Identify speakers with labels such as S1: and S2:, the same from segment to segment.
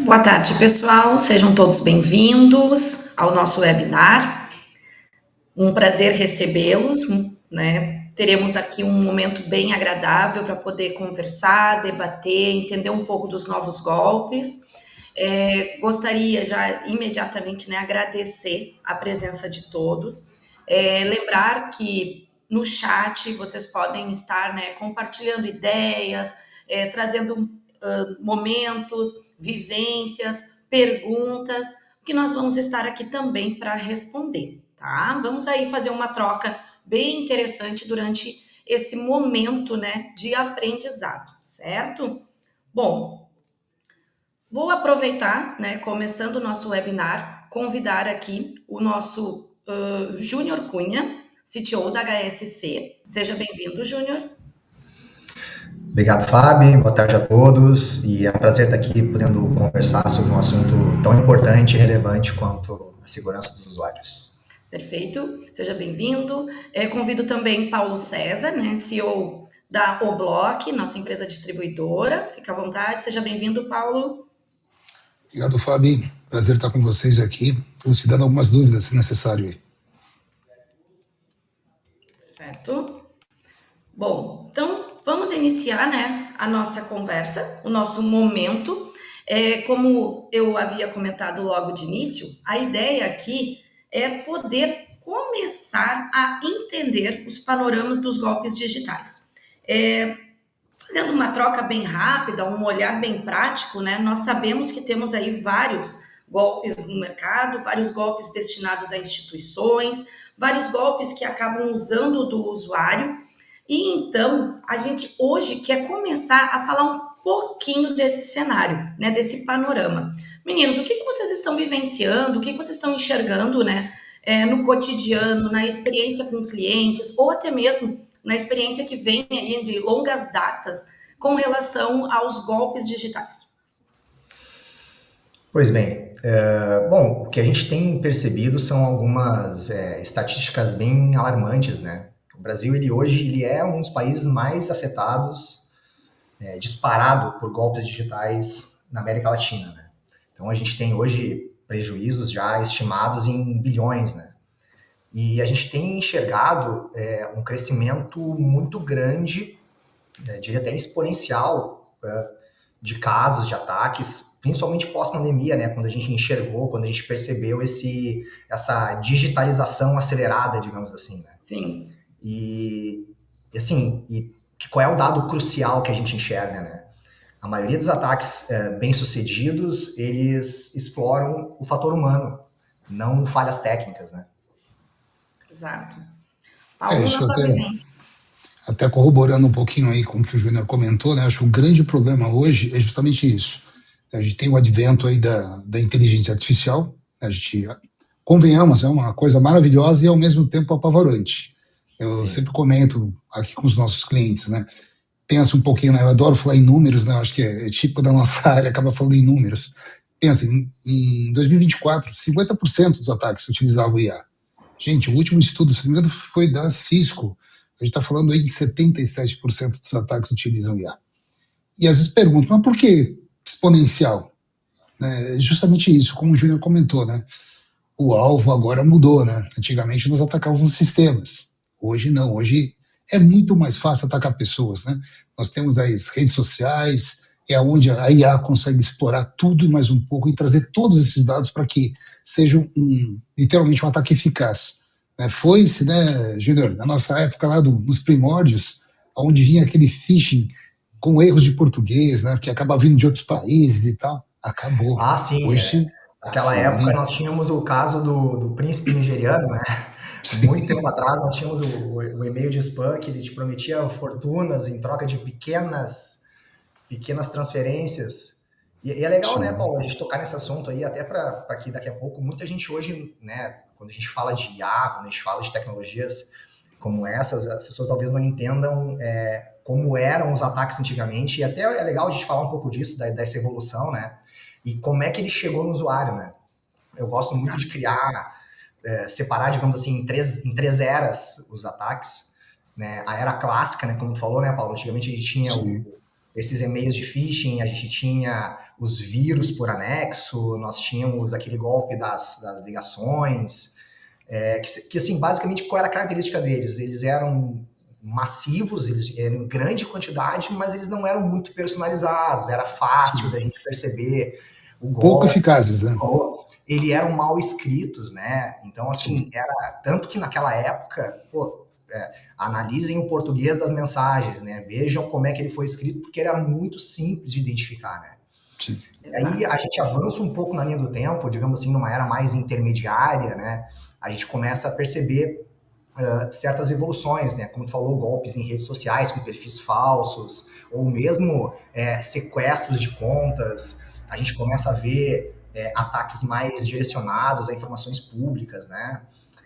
S1: Boa tarde, pessoal. Sejam todos bem-vindos ao nosso webinar. Um prazer recebê-los, né? Teremos aqui um momento bem agradável para poder conversar, debater, entender um pouco dos novos golpes. Gostaria já imediatamente, né, agradecer a presença de todos. Lembrar que no chat vocês podem estar, né, compartilhando ideias, trazendo momentos, vivências, perguntas, que nós vamos estar aqui também para responder, tá? Vamos aí fazer uma troca bem interessante durante esse momento, né, de aprendizado, certo? Bom, vou aproveitar, né, começando o nosso webinar, convidar aqui o nosso Júnior Cunha, CTO da HSC. Seja bem-vindo, Júnior.
S2: Obrigado, Fábio. Boa tarde a todos. E é um prazer estar aqui podendo conversar sobre um assunto tão importante e relevante quanto a segurança dos usuários.
S1: Perfeito. Seja bem-vindo. Convido também Paulo César, né, CEO da Oblock, nossa empresa distribuidora. Fica à vontade. Seja bem-vindo, Paulo.
S3: Obrigado, Fábio. Prazer estar com vocês aqui, elucidando algumas dúvidas, se necessário aí.
S1: Certo. Bom, então vamos iniciar, né, a nossa conversa, o nosso momento. Como eu havia comentado logo de início, a ideia aqui é poder começar a entender os panoramas dos golpes digitais. Fazendo uma troca bem rápida, um olhar bem prático, né? Nós sabemos que temos aí vários golpes no mercado, vários golpes destinados a instituições, vários golpes que acabam usando do usuário. E então, a gente hoje quer começar a falar um pouquinho desse cenário, né? Desse panorama. Meninos, o que vocês estão vivenciando, o que vocês estão enxergando, né? No cotidiano, na experiência com clientes, ou até mesmo na experiência que vem aí de longas datas com relação aos golpes digitais?
S2: Pois bem, bom, o que a gente tem percebido são algumas estatísticas bem alarmantes, né? O Brasil, ele é um dos países mais afetados, disparado por golpes digitais na América Latina, né? Então a gente tem hoje prejuízos já estimados em bilhões, né? E a gente tem enxergado um crescimento muito grande, diria até exponencial, de casos, de ataques, principalmente pós-pandemia, né? Quando a gente enxergou, quando a gente percebeu essa digitalização acelerada, digamos assim, né?
S1: Sim.
S2: E qual é o dado crucial que a gente enxerga, né? A maioria dos ataques bem-sucedidos, eles exploram o fator humano, não falhas técnicas, né?
S1: Exato.
S3: Isso até corroborando um pouquinho aí com o que o Júnior comentou, né? Acho que o grande problema hoje é justamente isso. A gente tem o advento aí da inteligência artificial, a gente, convenhamos, é uma coisa maravilhosa e ao mesmo tempo apavorante. Eu sempre comento aqui com os nossos clientes, né? Pensa um pouquinho, né? Eu adoro falar em números, né? Acho que é típico da nossa área, acaba falando em números. Pensa, em 2024, 50% dos ataques utilizavam o IA. Gente, o último estudo, se não me engano, foi da Cisco. A gente está falando aí de 77% dos ataques utilizam IA. E às vezes perguntam, mas por que exponencial? Justamente isso, como o Júnior comentou, né? O alvo agora mudou, né? Antigamente nós atacávamos sistemas. Hoje não, hoje é muito mais fácil atacar pessoas, né? Nós temos aí as redes sociais, é onde a IA consegue explorar tudo e mais um pouco e trazer todos esses dados para que seja literalmente um ataque eficaz. Foi-se, né, Júnior, na nossa época lá nos primórdios, onde vinha aquele phishing com erros de português, né, que acaba vindo de outros países e tal, acabou.
S2: Ah, sim.
S3: Hoje,
S2: naquela época nós tínhamos o caso do príncipe nigeriano, né? Muito tempo atrás nós tínhamos o e-mail de spam que ele te prometia fortunas em troca de pequenas transferências. E é legal, né, Paulo, a gente tocar nesse assunto aí, até para que daqui a pouco muita gente hoje, né, quando a gente fala de IA, quando a gente fala de tecnologias como essas, as pessoas talvez não entendam como eram os ataques antigamente, e até é legal a gente falar um pouco disso, dessa evolução, né, e como é que ele chegou no usuário, né. Eu gosto muito de criar, separar, digamos assim, em três eras os ataques, né, a era clássica, né, como tu falou, né, Paulo, antigamente a gente tinha esses e-mails de phishing, a gente tinha os vírus por anexo, nós tínhamos aquele golpe das ligações, que assim, basicamente, qual era a característica deles? Eles eram massivos, eles eram em grande quantidade, mas eles não eram muito personalizados, era fácil
S3: Sim.
S2: da gente perceber o
S3: Pouco
S2: golpe.
S3: eficazes, né?
S2: Ele eram mal escritos, né? Então, assim,
S3: Sim.
S2: era tanto que naquela época, pô, analisem o português das mensagens, né? Vejam como é que ele foi escrito, porque ele era muito simples de identificar, né?
S3: Sim.
S2: Aí a gente avança um pouco na linha do tempo, digamos assim, numa era mais intermediária, né? A gente começa a perceber certas evoluções, né? Como tu falou, golpes em redes sociais com perfis falsos, ou mesmo sequestros de contas. A gente começa a ver ataques mais direcionados a informações públicas, né?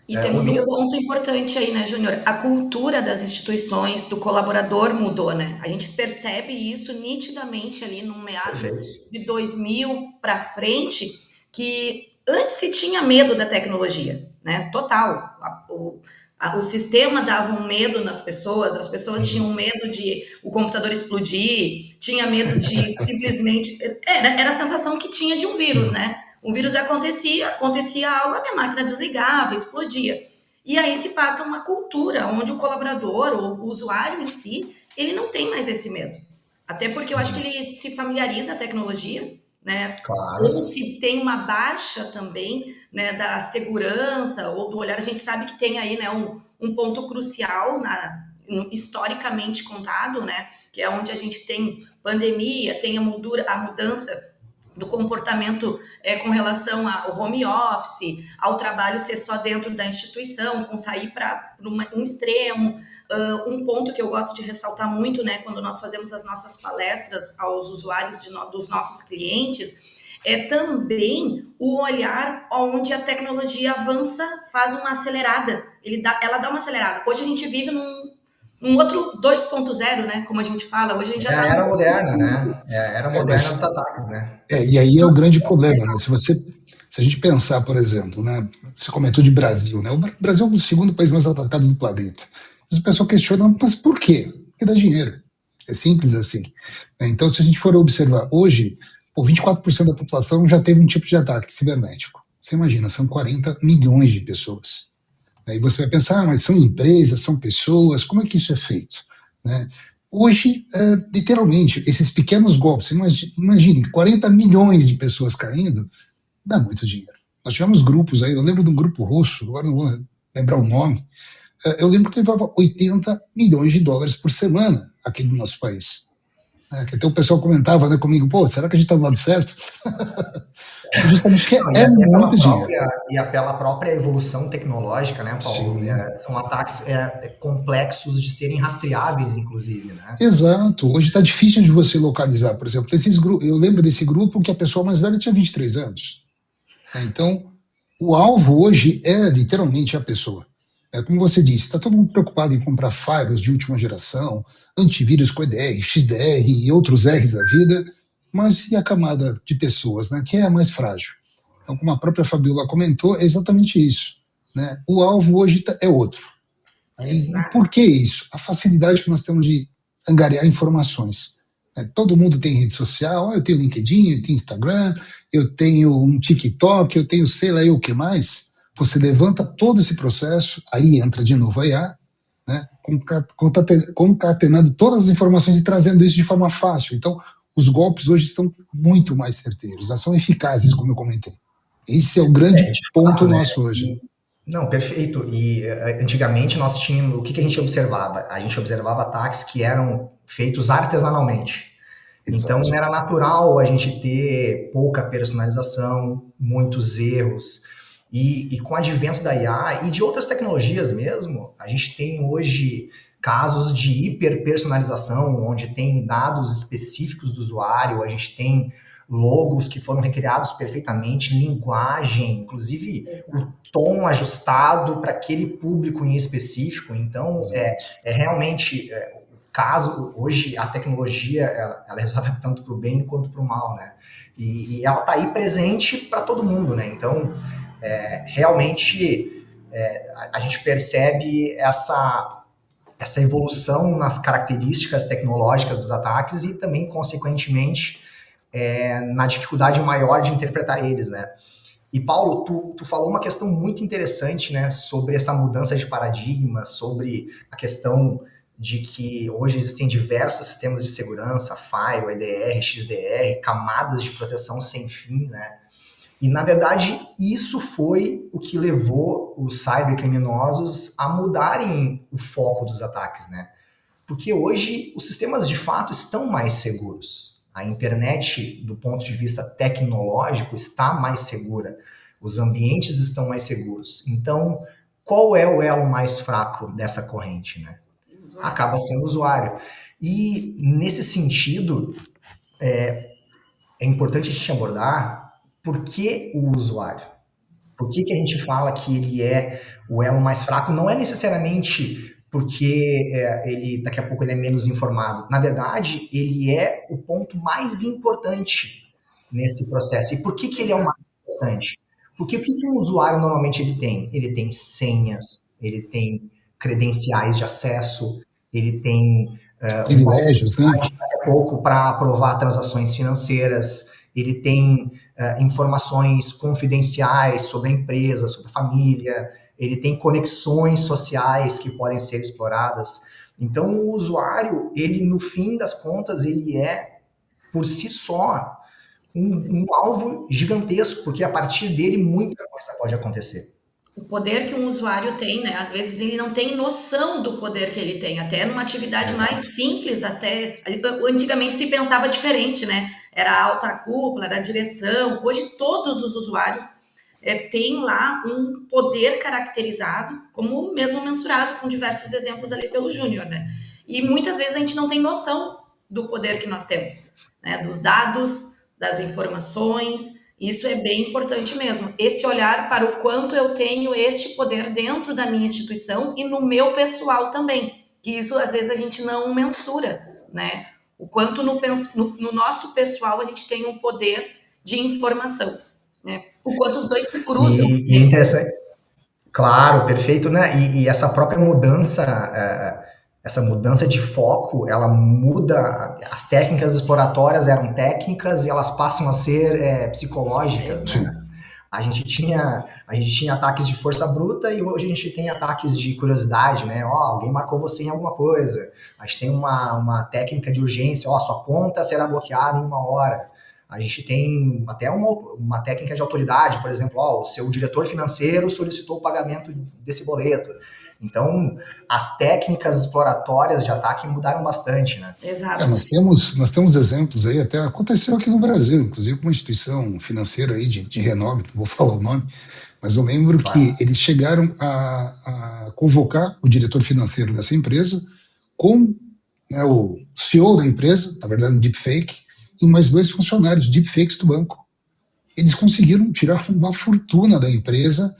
S1: E temos um ponto importante aí, né, Júnior? A cultura das instituições, do colaborador mudou, né? A gente percebe isso nitidamente ali no meados
S2: Perfeito.
S1: de 2000 para frente, que antes se tinha medo da tecnologia, né? Total. O sistema dava um medo nas pessoas, as pessoas tinham medo de o computador explodir, tinha medo de simplesmente. Era a sensação que tinha de um vírus, né? Um vírus acontecia algo, a minha máquina desligava, explodia. E aí se passa uma cultura onde o colaborador, ou o usuário em si, ele não tem mais esse medo. Até porque eu acho que ele se familiariza a tecnologia, né? Ou
S2: Claro.
S1: se tem uma baixa também, né, da segurança ou do olhar, a gente sabe que tem aí, né, um ponto crucial historicamente contado, né, que é onde a gente tem pandemia, tem a mudança do comportamento com relação ao home office, ao trabalho ser só dentro da instituição, com sair para um extremo. Um ponto que eu gosto de ressaltar muito, né, quando nós fazemos as nossas palestras aos usuários dos nossos clientes, é também o olhar onde a tecnologia avança, faz uma acelerada. Ela dá uma acelerada. Hoje a gente vive num outro 2.0, né, como a gente fala. Hoje a gente já
S2: É a
S1: está
S2: era
S1: no.
S2: moderna, né? É a era moderna dos
S3: Mas
S2: ataques, né?
S3: e aí é o grande problema, né? Se a gente pensar, por exemplo, né? Você comentou de Brasil, né? O Brasil é o segundo país mais atacado do planeta. Mas o pessoal questiona, mas por quê? Porque dá dinheiro. É simples assim. Então, se a gente for observar hoje, 24% da população já teve um tipo de ataque cibernético. Você imagina, são 40 milhões de pessoas. Aí você vai pensar, mas são empresas, são pessoas, como é que isso é feito? Né? Hoje, literalmente, esses pequenos golpes, imagine, 40 milhões de pessoas caindo, dá muito dinheiro. Nós tivemos grupos aí, eu lembro de um grupo russo, agora não vou lembrar o nome, eu lembro que levava 80 milhões de dólares por semana aqui no nosso país. Que até o pessoal comentava, né, comigo, pô, será que a gente está do lado certo? Justamente que
S2: Não,
S3: é muito dinheiro.
S2: pela própria evolução tecnológica, né, Paulo?
S3: Sim.
S2: São ataques complexos de serem rastreáveis, inclusive, né?
S3: Exato. Hoje está difícil de você localizar. Por exemplo, eu lembro desse grupo que a pessoa mais velha tinha 23 anos. Então, o alvo hoje é literalmente a pessoa. Como você disse, está todo mundo preocupado em comprar firewalls de última geração, antivírus com EDR, XDR e outros Rs da vida, mas e a camada de pessoas, né, que é a mais frágil? Então, como a própria Fabiola comentou, é exatamente isso. Né? O alvo hoje é outro. E por que isso? A facilidade que nós temos de angariar informações. Todo mundo tem rede social, eu tenho LinkedIn, eu tenho Instagram, eu tenho um TikTok, eu tenho sei lá eu o que mais. Você levanta todo esse processo, aí entra de novo a IA, né, concatenando todas as informações e trazendo isso de forma fácil. Então, os golpes hoje estão muito mais certeiros, já são eficazes, como eu comentei. Esse é o grande
S2: De
S3: ponto
S2: fato, né?
S3: nosso hoje.
S2: Não, perfeito. E antigamente nós tínhamos, o que a gente observava? A gente observava ataques que eram feitos artesanalmente. Então
S3: Exato.
S2: era natural a gente ter pouca personalização, muitos erros. E com o advento da IA e de outras tecnologias mesmo, a gente tem hoje casos de hiperpersonalização, onde tem dados específicos do usuário, a gente tem logos que foram recriados perfeitamente, linguagem, inclusive o tom ajustado para aquele público em específico. Então, realmente caso hoje a tecnologia ela resolve tanto para o bem quanto para o mal, né? E ela está aí presente para todo mundo, né? Então, realmente a gente percebe essa evolução nas características tecnológicas dos ataques e também, consequentemente, na dificuldade maior de interpretar eles, né? E, Paulo, tu falou uma questão muito interessante, né, sobre essa mudança de paradigma, sobre a questão de que hoje existem diversos sistemas de segurança, Firewall, EDR, XDR, camadas de proteção sem fim, né? E, na verdade, isso foi o que levou os cybercriminosos a mudarem o foco dos ataques, né? Porque hoje os sistemas de fato estão mais seguros. A internet, do ponto de vista tecnológico, está mais segura. Os ambientes estão mais seguros. Então, qual é o elo mais fraco dessa corrente, né? Acaba sendo o usuário. E, nesse sentido, é importante a gente abordar por que o usuário. Por que a gente fala que ele é o elo mais fraco? Não é necessariamente porque ele daqui a pouco ele é menos informado. Na verdade, ele é o ponto mais importante nesse processo. E por que ele é o mais importante? Porque o que um usuário normalmente ele tem? Ele tem senhas, ele tem credenciais de acesso, ele tem
S3: Privilégios, né?
S2: daqui a pouco para aprovar transações financeiras, ele tem informações confidenciais sobre a empresa, sobre a família, ele tem conexões sociais que podem ser exploradas. Então, o usuário, ele, no fim das contas, ele é, por si só, um alvo gigantesco, porque a partir dele muita coisa pode acontecer.
S1: O poder que um usuário tem, né? Às vezes ele não tem noção do poder que ele tem, até numa atividade mais simples, até antigamente se pensava diferente, né? Era a alta cúpula, era a direção. Hoje todos os usuários têm lá um poder caracterizado, como mesmo mensurado com diversos exemplos ali pelo Júnior, né? E muitas vezes a gente não tem noção do poder que nós temos, né? Dos dados, das informações. Isso é bem importante mesmo. Esse olhar para o quanto eu tenho este poder dentro da minha instituição e no meu pessoal também. Que isso, às vezes, a gente não mensura, né? O quanto no nosso pessoal a gente tem um poder de informação, né? O quanto os dois se cruzam.
S2: E interessante. Claro, perfeito, né? E essa própria mudança, essa mudança de foco, ela muda. As técnicas exploratórias eram técnicas e elas passam a ser psicológicas, né? A gente tinha ataques de força bruta e hoje a gente tem ataques de curiosidade, né? Alguém marcou você em alguma coisa. A gente tem uma técnica de urgência, sua conta será bloqueada em 1 hora. A gente tem até uma técnica de autoridade, por exemplo, o seu diretor financeiro solicitou o pagamento desse boleto. Então, as técnicas exploratórias de ataque mudaram bastante, né?
S1: Exato.
S3: Nós temos exemplos aí, até aconteceu aqui no Brasil, inclusive com uma instituição financeira aí de renome, não vou falar o nome, mas eu lembro que eles chegaram a convocar o diretor financeiro dessa empresa com o CEO da empresa, na verdade um deepfake, e mais 2 funcionários deepfakes do banco. Eles conseguiram tirar uma fortuna da empresa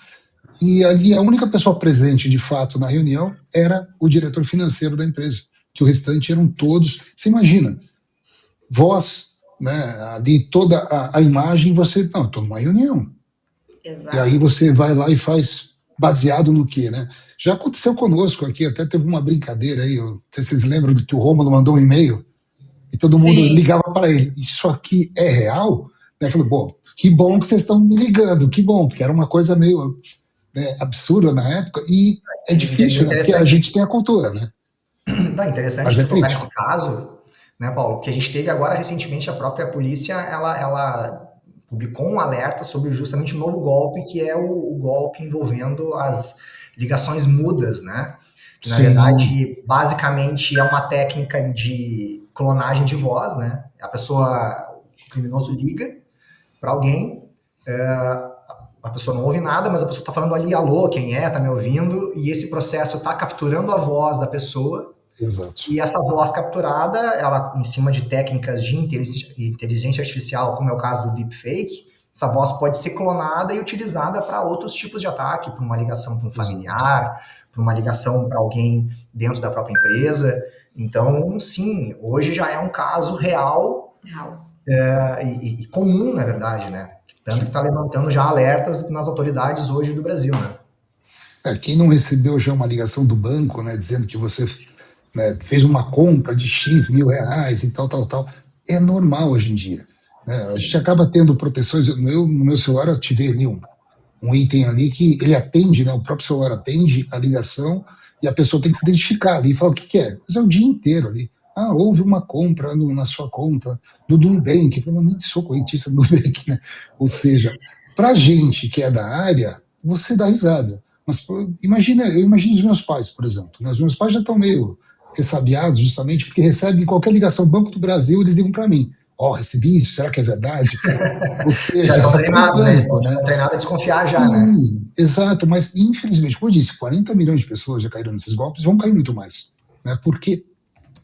S3: e ali a única pessoa presente de fato na reunião era o diretor financeiro da empresa, que o restante eram todos, você imagina, voz, né, ali toda a imagem, você, não, estou numa reunião. Exato. E aí você vai lá e faz baseado no quê, né? Já aconteceu conosco aqui, até teve uma brincadeira aí, não sei se vocês lembram do que o Rômulo mandou um e-mail, e todo mundo ligava para ele, isso aqui é real? Ele falou, que bom que vocês estão me ligando, que bom, porque era uma coisa meio absurda na época, e é difícil, né, porque a gente tem a cultura, né?
S2: Tá interessante tocar nesse caso, né, Paulo, porque a gente teve agora recentemente a própria polícia, ela publicou um alerta sobre justamente o novo golpe, que é o golpe envolvendo as ligações mudas, né? Que, na verdade, basicamente é uma técnica de clonagem de voz, né? O criminoso liga para alguém, a pessoa não ouve nada, mas a pessoa está falando ali, alô, quem é, tá me ouvindo, e esse processo está capturando a voz da pessoa.
S3: Exato.
S2: E essa voz capturada, ela, em cima de técnicas de inteligência artificial, como é o caso do deepfake, essa voz pode ser clonada e utilizada para outros tipos de ataque, para uma ligação para um familiar, para uma ligação para alguém dentro da própria empresa. Então, sim, hoje já é um caso real e comum, na verdade, né? Tanto que está levantando já alertas nas autoridades hoje do Brasil, né?
S3: Quem não recebeu já uma ligação do banco, né, dizendo que você, né, fez uma compra de X mil reais e tal, tal, tal, é normal hoje em dia. Né? A gente acaba tendo proteções. No meu celular eu ativei ali um item ali que ele atende, né, o próprio celular atende a ligação e a pessoa tem que se identificar ali e falar o que é. Mas é o dia inteiro ali. Houve uma compra na sua conta do Nubank. Eu nem sou correntista do Nubank, né? Ou seja, para gente que é da área, você dá risada. Mas eu imagino os meus pais, por exemplo. Né? Os meus pais já estão meio ressabiados, justamente porque recebem qualquer ligação Banco do Brasil, eles ligam para mim. Recebi isso, será que é verdade? Ou seja,
S2: já estão treinados, né? Estão
S3: né?
S2: treinados a desconfiar. Sim,
S3: já, né? Exato, mas infelizmente, como eu disse, 40 milhões de pessoas já caíram nesses golpes, vão cair muito mais. Né? Porque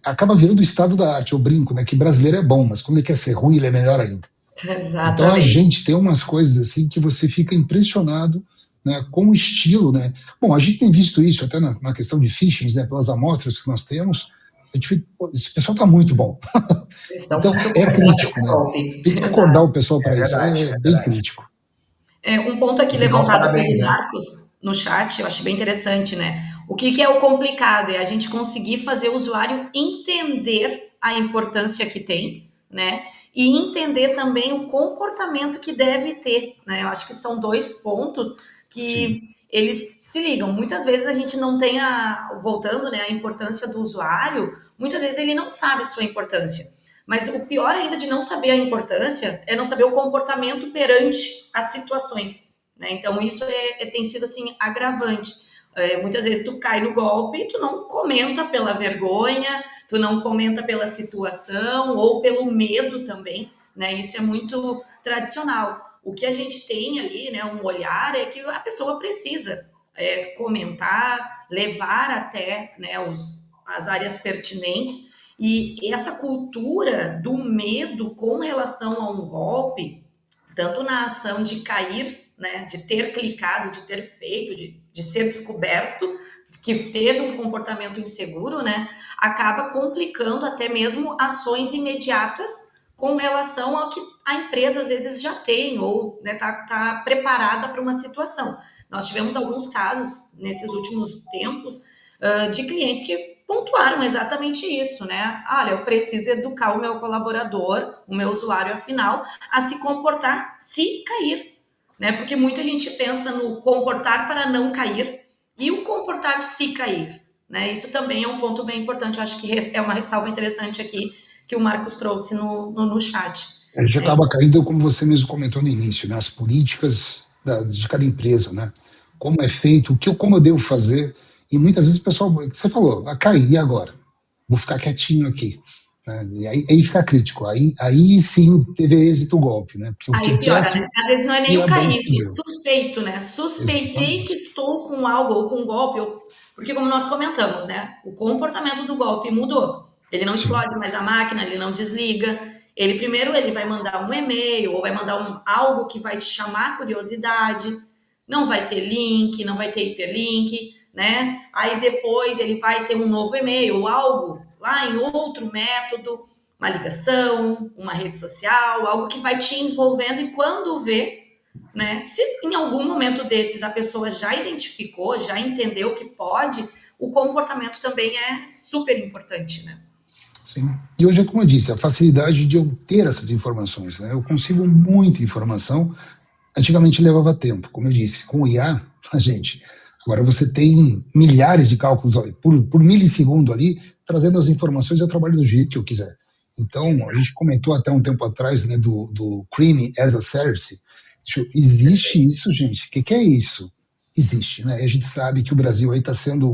S3: acaba virando o estado da arte. Eu brinco, né? Que brasileiro é bom, mas quando ele quer ser ruim, ele é melhor ainda.
S1: Exatamente.
S3: Então a gente tem umas coisas assim que você fica impressionado, né, com o estilo, né? Bom, a gente tem visto isso até na questão de phishing, né? Pelas amostras que nós temos, a gente fica, esse pessoal está muito bom. Então é crítico, né? Tem que acordar o pessoal para isso, é bem crítico.
S1: Um ponto aqui levantado pelos Marcos no chat, eu acho bem interessante, né? O que é o complicado? É a gente conseguir fazer o usuário entender a importância que tem, né? E entender também o comportamento que deve ter, né? Eu acho que são dois pontos que eles se ligam. Muitas vezes a gente não tem voltando, né, a importância do usuário, muitas vezes ele não sabe a sua importância. Mas o pior ainda de não saber a importância é não saber o comportamento perante as situações, né? Então isso tem sido assim agravante. Muitas vezes tu cai no golpe e tu não comenta pela vergonha, tu não comenta pela situação ou pelo medo também, né? Isso é muito tradicional. O que a gente tem ali, né, um olhar, é que a pessoa precisa comentar, levar até, né, as áreas pertinentes. E essa cultura do medo com relação a um golpe, tanto na ação de cair, né, de ter clicado, de ter feito, de ser descoberto, que teve um comportamento inseguro, né, acaba complicando até mesmo ações imediatas com relação ao que a empresa às vezes já tem ou tá preparada para uma situação. Nós tivemos alguns casos nesses últimos tempos de clientes que pontuaram exatamente isso, né? Olha, eu preciso educar o meu colaborador, o meu usuário afinal, a se comportar se cair, né? Porque muita gente pensa no comportar para não cair e o comportar se cair, né? Isso também é um ponto bem importante. Eu acho que é uma ressalva interessante aqui que o Marcos trouxe no chat.
S3: A gente acaba caindo, como você mesmo comentou no início, né? As políticas de cada empresa, né? Como é feito, como eu devo fazer. E muitas vezes o pessoal, você falou, cai, e agora? Vou ficar quietinho aqui. Né? E aí fica crítico. Aí sim teve êxito o golpe, né?
S1: Porque aí piora, né? Às vezes não é nem o cair, suspeito, né? Suspeitei que estou com algo ou com um golpe, porque como nós comentamos, né? O comportamento do golpe mudou. Ele não explode mais a máquina, ele não desliga. Ele vai mandar um e-mail ou vai mandar algo que vai te chamar a curiosidade. Não vai ter link, não vai ter hiperlink, né? Aí depois ele vai ter um novo e-mail ou algo lá em outro método, uma ligação, uma rede social, algo que vai te envolvendo e quando vê, né? Se em algum momento desses a pessoa já identificou, já entendeu que pode, o comportamento também é super importante, né?
S3: Sim. E hoje, como eu disse, a facilidade de eu ter essas informações, né? Eu consigo muita informação. Antigamente levava tempo, como eu disse, com o IA, agora você tem milhares de cálculos por milissegundo ali, trazendo as informações e eu trabalho do jeito que eu quiser. Então, a gente comentou até um tempo atrás, né, do Crime as a Service. Existe isso, gente? O que é isso? Existe, né? E a gente sabe que o Brasil aí está sendo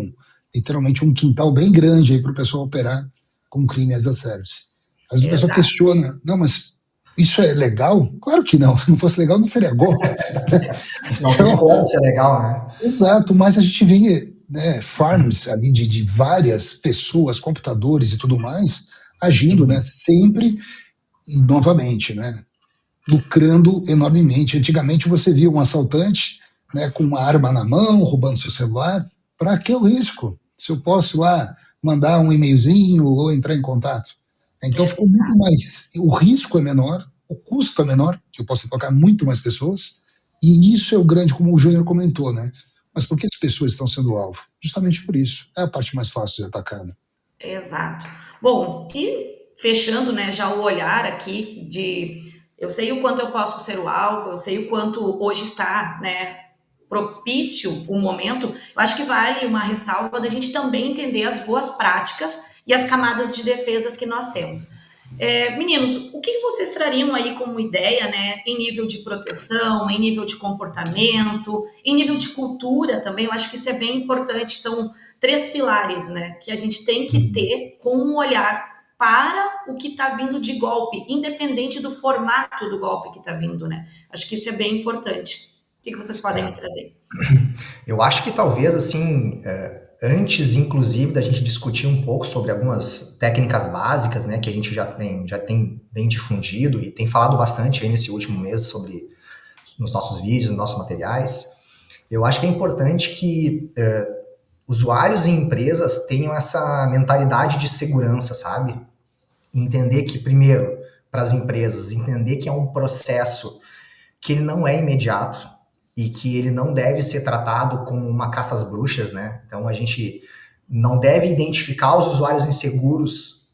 S3: literalmente um quintal bem grande aí para o pessoal operar com Crime as a Service. Às vezes o pessoal questiona, não, mas isso é legal? Claro que não. Se não fosse legal, não seria golpe.
S2: Não tem como ser legal, né?
S3: Exato, mas a gente vê, né, farms ali de várias pessoas, computadores e tudo mais, agindo, né, sempre e novamente, né, lucrando enormemente. Antigamente você via um assaltante, né, com uma arma na mão, roubando seu celular. Para que o risco? Se eu posso lá mandar um e-mailzinho ou entrar em contato. Então ficou muito mais, o risco é menor, o custo é menor, que eu posso tocar muito mais pessoas, e isso é o grande, como o Júnior comentou, né? Mas por que as pessoas estão sendo alvo? Justamente por isso. É a parte mais fácil de atacar, né?
S1: Exato. Bom, e fechando, né, já o olhar aqui eu sei o quanto eu posso ser o alvo, eu sei o quanto hoje está, né, propício o momento. Eu acho que vale uma ressalva da gente também entender as boas práticas e as camadas de defesas que nós temos. Meninos, o que vocês trariam aí como ideia, né, em nível de proteção, em nível de comportamento, em nível de cultura também? Eu acho que isso é bem importante. São 3 pilares, né, que a gente tem que ter com um olhar para o que está vindo de golpe, independente do formato do golpe que está vindo, né? Acho que isso é bem importante. O que vocês podem me trazer?
S2: Eu acho que talvez, assim, antes, inclusive, da gente discutir um pouco sobre algumas técnicas básicas, né, que a gente já tem bem difundido e tem falado bastante aí nesse último mês sobre, nos nossos vídeos, nos nossos materiais, eu acho que é importante que usuários e empresas tenham essa mentalidade de segurança, sabe? Entender que, primeiro, para as empresas, entender que é um processo que ele não é imediato e que ele não deve ser tratado como uma caça às bruxas, né? Então, a gente não deve identificar os usuários inseguros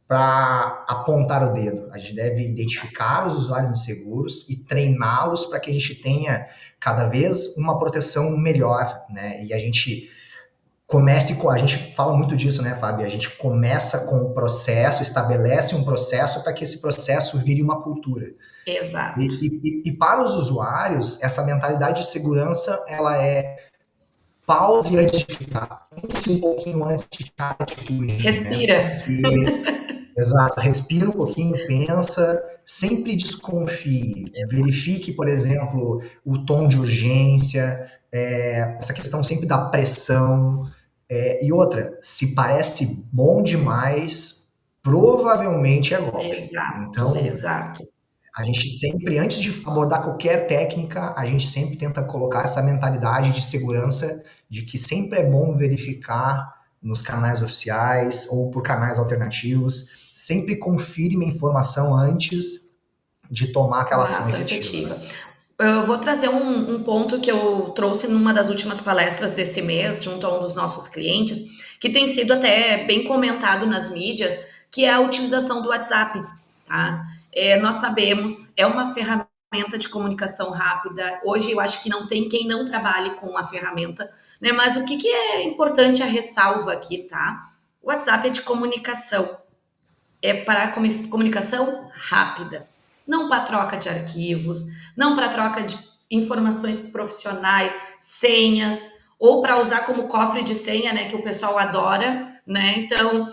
S2: para apontar o dedo. A gente deve identificar os usuários inseguros e treiná-los para que a gente tenha cada vez uma proteção melhor, né? E a gente a gente fala muito disso, né, Fábio? A gente começa com o processo, estabelece um processo para que esse processo vire uma cultura.
S1: Exato.
S2: E para os usuários, essa mentalidade de segurança, ela é pause antes de clicar. Pense um pouquinho antes de clicar.
S1: Respira.
S2: Né? Exato. Respira um pouquinho, pensa, sempre desconfie. Verifique, por exemplo, o tom de urgência, essa questão sempre da pressão. E outra, se parece bom demais, provavelmente é golpe.
S1: Exato,
S2: então,
S1: exato.
S2: A gente sempre, antes de abordar qualquer técnica, a gente sempre tenta colocar essa mentalidade de segurança, de que sempre é bom verificar nos canais oficiais ou por canais alternativos, sempre confirme uma informação antes de tomar aquela ação efetiva.
S1: Eu vou trazer um ponto que eu trouxe numa das últimas palestras desse mês, junto a um dos nossos clientes, que tem sido até bem comentado nas mídias, que é a utilização do WhatsApp, tá? Nós sabemos, é uma ferramenta de comunicação rápida. Hoje eu acho que não tem quem não trabalhe com a ferramenta, né? Mas o que é importante a ressalva aqui, tá? O WhatsApp é de comunicação. É para comunicação rápida. Não para troca de arquivos, não para troca de informações profissionais, senhas, ou para usar como cofre de senha, né, que o pessoal adora, né? Então,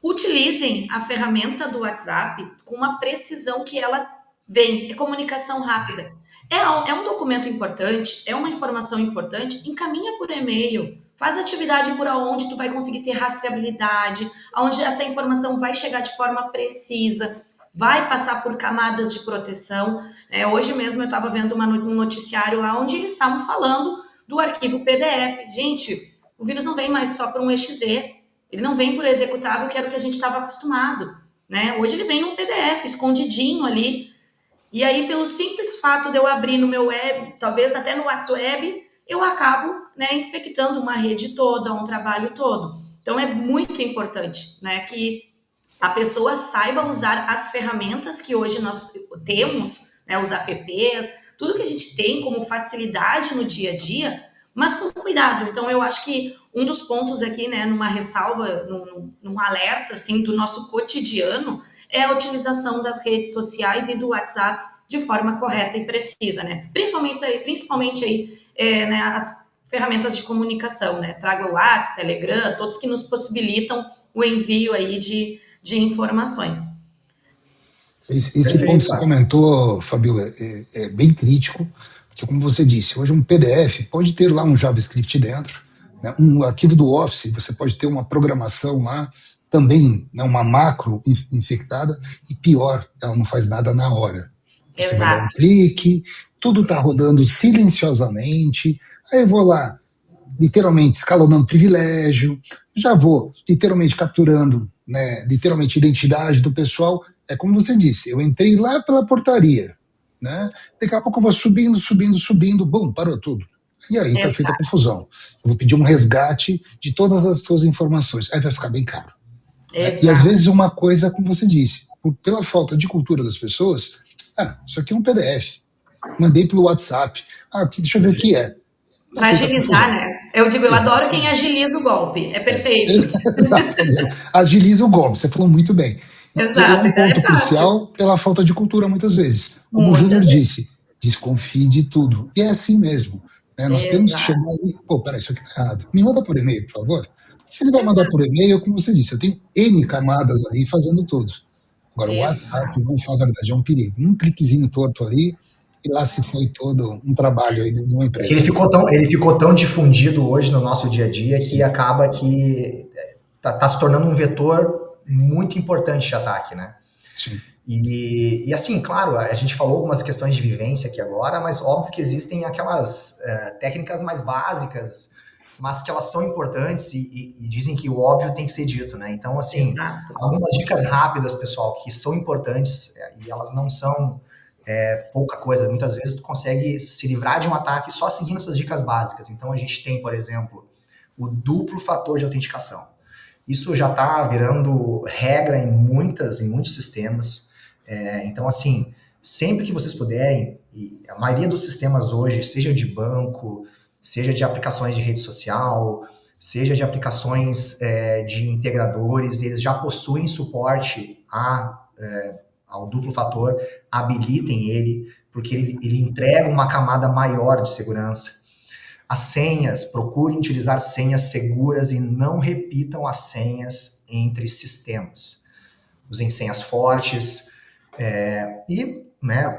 S1: utilizem a ferramenta do WhatsApp com uma precisão que ela vem. É comunicação rápida. É um documento importante, é uma informação importante, encaminha por e-mail. Faz atividade por onde tu vai conseguir ter rastreabilidade, onde essa informação vai chegar de forma precisa, vai passar por camadas de proteção. Hoje mesmo eu estava vendo um noticiário lá onde eles estavam falando do arquivo PDF. Gente, o vírus não vem mais só por um exe, ele não vem por executável, que era o que a gente estava acostumado, né? Hoje ele vem num PDF, escondidinho ali. E aí, pelo simples fato de eu abrir no meu web, talvez até no WhatsApp, eu acabo, né, infectando uma rede toda, um trabalho todo. Então, é muito importante, né, que a pessoa saiba usar as ferramentas que hoje nós temos, né, os apps, tudo que a gente tem como facilidade no dia a dia, mas com cuidado. Então, eu acho que um dos pontos aqui, né, numa ressalva, num alerta, assim, do nosso cotidiano, é a utilização das redes sociais e do WhatsApp de forma correta e precisa, né? Principalmente aí, né, as ferramentas de comunicação, né? Traga o WhatsApp, Telegram, todos que nos possibilitam o envio aí de informações.
S3: Esse ponto que você comentou, Fabiola, é bem crítico, porque como você disse, hoje um PDF pode ter lá um JavaScript dentro, né? Um arquivo do Office, você pode ter uma programação lá, também, né, uma macro infectada, e pior, ela não faz nada na hora. Você vai dar um clique, tudo está rodando silenciosamente, aí eu vou lá, literalmente escalonando privilégio, já vou literalmente capturando, né, literalmente identidade do pessoal. É como você disse, eu entrei lá pela portaria, né? Daqui a pouco eu vou subindo, bom, parou tudo. E aí está feita a confusão. Eu vou pedir um resgate de todas as suas informações. Aí vai ficar bem caro.
S1: Exato.
S3: E às vezes uma coisa, como você disse, pela falta de cultura das pessoas, isso aqui é um PDF. Mandei pelo WhatsApp. Deixa eu ver o que é.
S1: Para agilizar, né? Eu digo, eu adoro quem agiliza o golpe. É perfeito.
S3: Exatamente. Agiliza o golpe, você falou muito bem.
S1: Exato.
S3: E é um ponto crucial pela falta de cultura, muitas vezes. Como o Júnior disse, desconfie de tudo. E é assim mesmo. Né? Nós temos que chegar ali, peraí, isso aqui tá errado. Me manda por e-mail, por favor. Se ele vai mandar por e-mail, como você disse, eu tenho N camadas ali fazendo tudo. Agora, o WhatsApp, vamos falar a verdade, é um perigo. Um cliquezinho torto ali, e lá se foi todo um trabalho aí de uma empresa.
S2: Ele ficou tão difundido hoje no nosso dia a dia que acaba que tá se tornando um vetor muito importante de ataque, né?
S3: Sim.
S2: E assim, claro, a gente falou algumas questões de vivência aqui agora, mas óbvio que existem aquelas técnicas mais básicas, mas que elas são importantes e dizem que o óbvio tem que ser dito, né? Então, assim, algumas dicas rápidas, pessoal, que são importantes e elas não são pouca coisa. Muitas vezes tu consegue se livrar de um ataque só seguindo essas dicas básicas. Então, a gente tem, por exemplo, o duplo fator de autenticação. Isso já está virando regra em muitos sistemas. Então, assim, sempre que vocês puderem, e a maioria dos sistemas hoje, seja de banco, seja de aplicações de rede social, seja de aplicações de integradores, eles já possuem suporte ao duplo fator, habilitem ele, porque ele entrega uma camada maior de segurança. As senhas, procurem utilizar senhas seguras e não repitam as senhas entre sistemas. Usem senhas fortes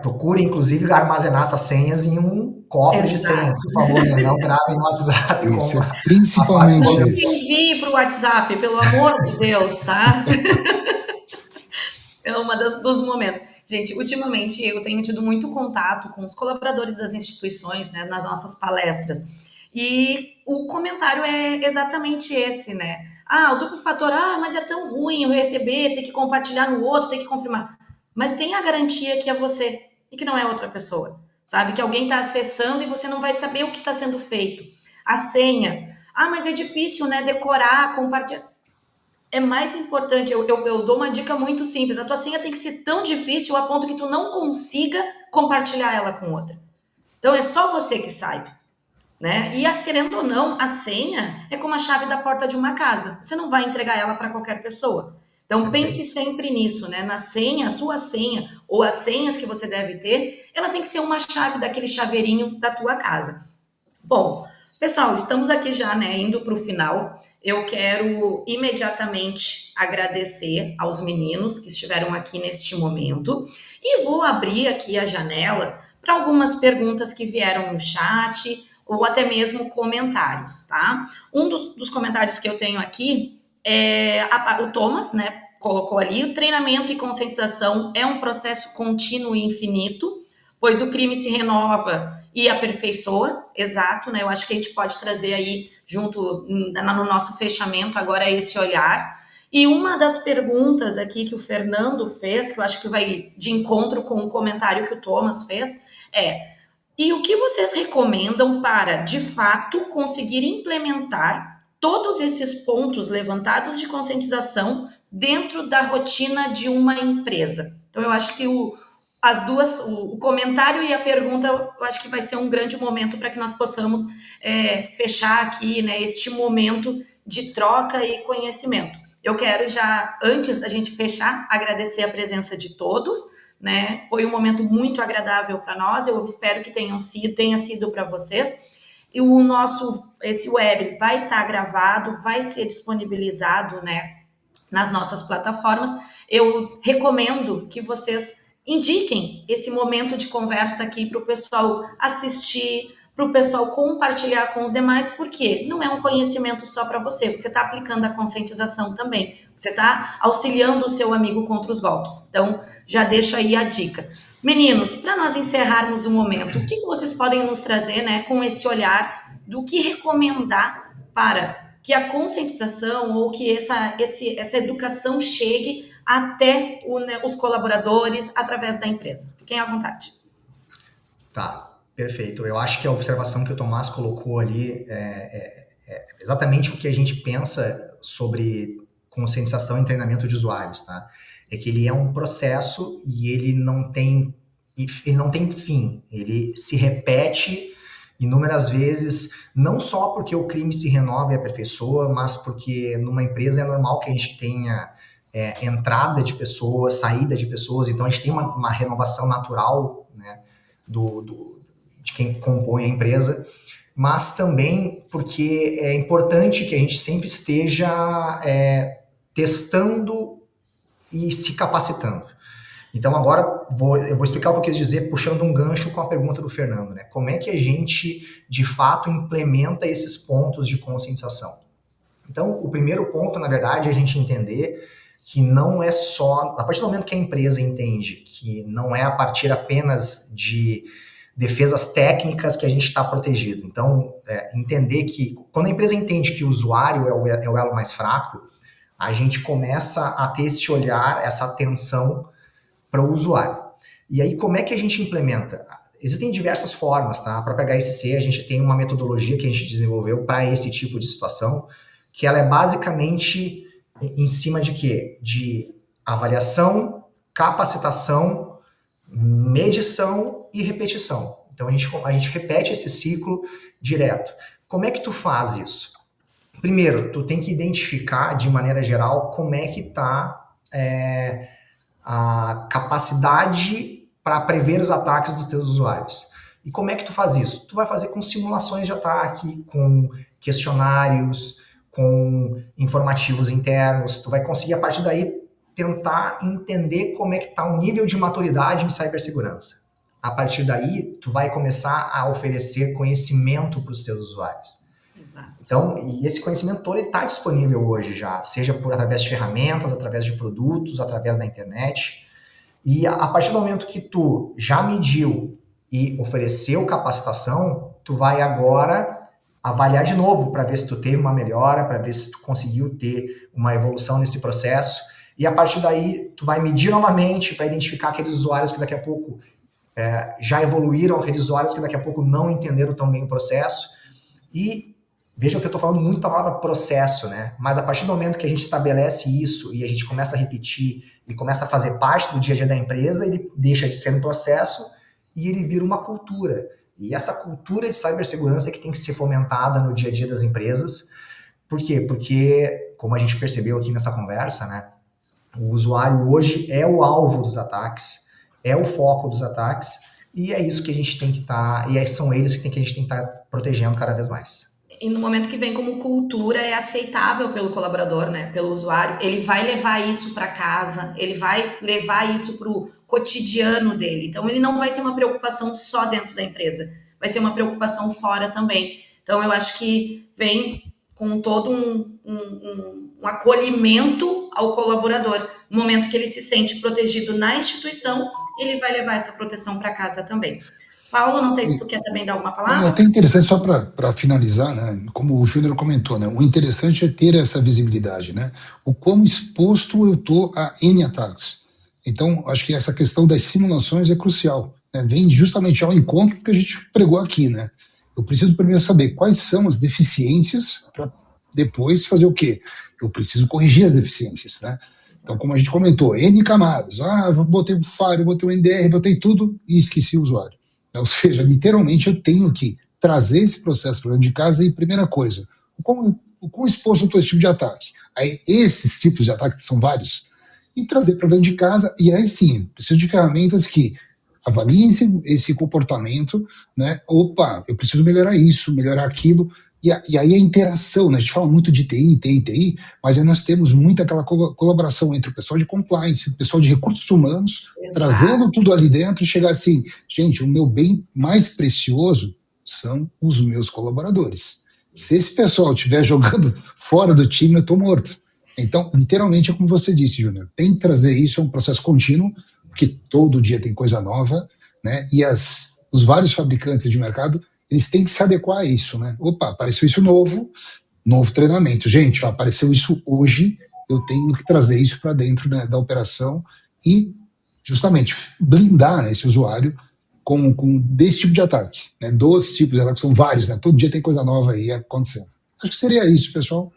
S2: procurem, inclusive, armazenar essas senhas em um cofre de senhas, por favor, não gravem no WhatsApp.
S3: Isso, principalmente
S1: isso. Não se envie para o WhatsApp, pelo amor de Deus, tá? É uma dos momentos. Gente, ultimamente eu tenho tido muito contato com os colaboradores das instituições, né, nas nossas palestras. E o comentário é exatamente esse, né? O duplo fator, mas é tão ruim eu receber, ter que compartilhar no outro, ter que confirmar. Mas tem a garantia que é você e que não é outra pessoa, sabe? Que alguém está acessando e você não vai saber o que está sendo feito. A senha, mas é difícil, né? Decorar, compartilhar. É mais importante, eu dou uma dica muito simples, a tua senha tem que ser tão difícil a ponto que tu não consiga compartilhar ela com outra. Então é só você que sabe, né? E querendo ou não, a senha é como a chave da porta de uma casa, você não vai entregar ela para qualquer pessoa. Então pense sempre nisso, né? Na senha, a sua senha, ou as senhas que você deve ter, ela tem que ser uma chave daquele chaveirinho da tua casa. Bom, pessoal, estamos aqui já, né, indo para o final. Eu quero imediatamente agradecer aos meninos que estiveram aqui neste momento e vou abrir aqui a janela para algumas perguntas que vieram no chat ou até mesmo comentários, tá? Um dos comentários que eu tenho aqui é o Thomas, né, colocou ali: o treinamento e conscientização é um processo contínuo e infinito, pois o crime se renova e aperfeiçoa, exato, né? Eu acho que a gente pode trazer aí junto no nosso fechamento agora esse olhar. E uma das perguntas aqui que o Fernando fez, que eu acho que vai de encontro com o comentário que o Thomas fez, e o que vocês recomendam para, de fato, conseguir implementar todos esses pontos levantados de conscientização dentro da rotina de uma empresa? Então, eu acho que o comentário e a pergunta, eu acho que vai ser um grande momento para que nós possamos fechar aqui, né, este momento de troca e conhecimento. Eu quero já, antes da gente fechar, agradecer a presença de todos, né? Foi um momento muito agradável para nós, eu espero que tenha sido para vocês. E esse web vai estar gravado, vai ser disponibilizado, né, nas nossas plataformas. Eu recomendo que vocês indiquem esse momento de conversa aqui para o pessoal assistir, para o pessoal compartilhar com os demais, porque não é um conhecimento só para você está aplicando a conscientização também, você está auxiliando o seu amigo contra os golpes. Então, já deixo aí a dica. Meninos, para nós encerrarmos o momento, o que vocês podem nos trazer, né, com esse olhar do que recomendar para que a conscientização ou que essa educação chegue até os colaboradores através da empresa? Fiquem à vontade.
S2: Tá. Perfeito. Eu acho que a observação que o Tomás colocou ali é exatamente o que a gente pensa sobre conscientização e treinamento de usuários, tá? É que ele é um processo e ele não tem fim. Ele se repete inúmeras vezes, não só porque o crime se renova e aperfeiçoa, mas porque numa empresa é normal que a gente tenha entrada de pessoas, saída de pessoas, então a gente tem uma renovação natural, né, de quem compõe a empresa, mas também porque é importante que a gente sempre esteja testando e se capacitando. Então agora eu vou explicar o que eu quis dizer puxando um gancho com a pergunta do Fernando, né? Como é que a gente, de fato, implementa esses pontos de conscientização? Então, o primeiro ponto, na verdade, é a gente entender que não é só... A partir do momento que a empresa entende que não é a partir apenas de defesas técnicas que a gente está protegido. Então, entender que quando a empresa entende que o usuário é o elo mais fraco, a gente começa a ter esse olhar, essa atenção para o usuário. E aí, como é que a gente implementa? Existem diversas formas, tá? A própria HSC, a gente tem uma metodologia que a gente desenvolveu para esse tipo de situação, que ela é basicamente em cima de quê? De avaliação, capacitação, medição e repetição. Então, a gente repete esse ciclo direto. Como é que tu faz isso? Primeiro, tu tem que identificar, de maneira geral, como é que está a capacidade para prever os ataques dos teus usuários. E como é que tu faz isso? Tu vai fazer com simulações de ataque, com questionários, com informativos internos. Tu vai conseguir, a partir daí, tentar entender como é que está o nível de maturidade em cibersegurança. A partir daí, tu vai começar a oferecer conhecimento para os teus usuários.
S1: Exato.
S2: Então, e esse conhecimento todo está disponível hoje já, seja através de ferramentas, através de produtos, através da internet. E a partir do momento que tu já mediu e ofereceu capacitação, tu vai agora avaliar de novo para ver se tu teve uma melhora, para ver se tu conseguiu ter uma evolução nesse processo. E a partir daí, tu vai medir novamente para identificar aqueles usuários que daqui a pouco já evoluíram, aqueles usuários que daqui a pouco não entenderam tão bem o processo. E veja que eu estou falando muito da palavra processo, né? Mas a partir do momento que a gente estabelece isso e a gente começa a repetir e começa a fazer parte do dia a dia da empresa, ele deixa de ser um processo e ele vira uma cultura. E essa cultura de cibersegurança é que tem que ser fomentada no dia a dia das empresas. Por quê? Porque, como a gente percebeu aqui nessa conversa, né? O usuário hoje é o alvo dos ataques, é o foco dos ataques, e é isso que a gente tem que estar, são eles que a gente tem que estar protegendo cada vez mais.
S1: E no momento que vem como cultura, é aceitável pelo colaborador, né, pelo usuário, ele vai levar isso para casa, ele vai levar isso para o cotidiano dele. Então, ele não vai ser uma preocupação só dentro da empresa, vai ser uma preocupação fora também. Então, eu acho que vem com todo um acolhimento ao colaborador. No momento que ele se sente protegido na instituição, ele vai levar essa proteção para casa também. Paulo, não sei se tu quer também dar alguma palavra.
S3: É até interessante, só para finalizar, né, como o Júnior comentou, né, o interessante é ter essa visibilidade, né, o quão exposto eu estou a N ataques. Então, acho que essa questão das simulações é crucial, né, vem justamente ao encontro que a gente pregou aqui, né. Eu preciso primeiro saber quais são as deficiências para depois fazer o quê? Eu preciso corrigir as deficiências, né. Então, como a gente comentou, N camadas, eu botei um firewall, botei um NDR, botei tudo e esqueci o usuário. Ou seja, literalmente eu tenho que trazer esse processo para dentro de casa e, primeira coisa, o quão exposto eu estou a esse tipo de ataque? Aí, esses tipos de ataques, que são vários, e trazer para dentro de casa, e aí sim, preciso de ferramentas que avaliem esse comportamento, né? Opa, eu preciso melhorar isso, melhorar aquilo, e aí a interação, né? A gente fala muito de TI, mas aí nós temos muito aquela colaboração entre o pessoal de compliance, o pessoal de recursos humanos, exato, trazendo tudo ali dentro e chegar assim, gente, o meu bem mais precioso são os meus colaboradores. Se esse pessoal estiver jogando fora do time, eu estou morto. Então, literalmente, é como você disse, Júnior, tem que trazer isso, é um processo contínuo, porque todo dia tem coisa nova, né? E os vários fabricantes de mercado, eles têm que se adequar a isso, né? Opa, apareceu isso novo treinamento. Gente, apareceu isso hoje, eu tenho que trazer isso para dentro, né, da operação e justamente blindar, né, esse usuário desse tipo de ataque, né? Dos tipos de ataque, são vários, né? Todo dia tem coisa nova aí acontecendo. Acho que seria isso, pessoal.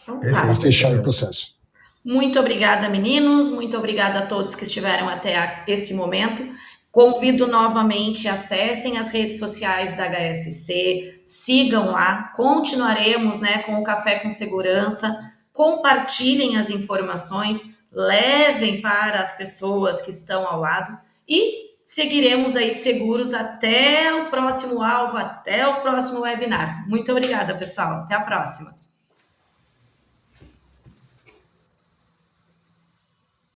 S3: Para fechar o processo.
S1: Muito obrigada, meninos. Muito obrigada a todos que estiveram até esse momento. Convido novamente, acessem as redes sociais da HSC, sigam lá, continuaremos, né, com o Café com Segurança, compartilhem as informações, levem para as pessoas que estão ao lado e seguiremos aí seguros até o próximo alvo, até o próximo webinar. Muito obrigada, pessoal. Até a próxima.